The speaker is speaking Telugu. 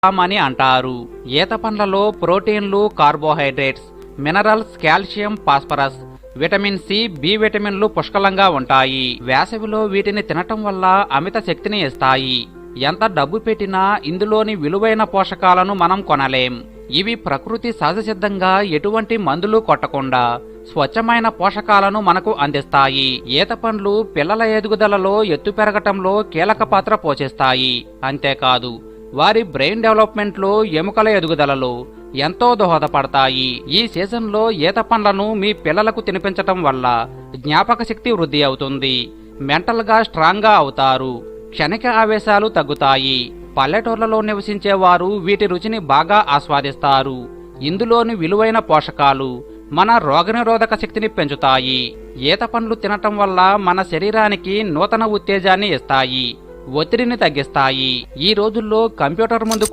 అని అంటారు. ఈత పండ్లలో ప్రోటీన్లు, carbohydrates, minerals, calcium, phosphorus, vitamin C, B విటమిన్లు పుష్కలంగా ఉంటాయి. వేసవిలో వీటిని తినటం వల్ల అమిత శక్తిని ఇస్తాయి. ఎంత డబ్బు పెట్టినా ఇందులోని విలువైన పోషకాలను మనం కొనలేం. ఇవి ప్రకృతి సహజసిద్ధంగా ఎటువంటి మందులు కొట్టకుండా స్వచ్ఛమైన పోషకాలను మనకు అందిస్తాయి. ఈత పండ్లు పిల్లల ఎదుగుదలలో, ఎత్తు పెరగటంలో కీలక పాత్ర పోషిస్తాయి. అంతేకాదు వారి బ్రెయిన్ డెవలప్మెంట్లో, ఎముకల ఎదుగుదలలో ఎంతో దోహదపడతాయి. ఈ సీజన్లో ఈత పండ్లను మీ పిల్లలకు తినిపించటం వల్ల జ్ఞాపక శక్తి వృద్ధి అవుతుంది. మెంటల్ గా స్ట్రాంగ్ గా అవుతారు. క్షణిక ఆవేశాలు తగ్గుతాయి. పల్లెటూర్లలో నివసించే వారు వీటి రుచిని బాగా ఆస్వాదిస్తారు. ఇందులోని విలువైన పోషకాలు మన రోగనిరోధక శక్తిని పెంచుతాయి. ఈత పండ్లు తినటం వల్ల మన శరీరానికి నూతన ఉత్తేజాన్ని ఇస్తాయి, ఒత్తిడిని తగ్గిస్తాయి. ఈ రోజుల్లో కంప్యూటర్ ముందు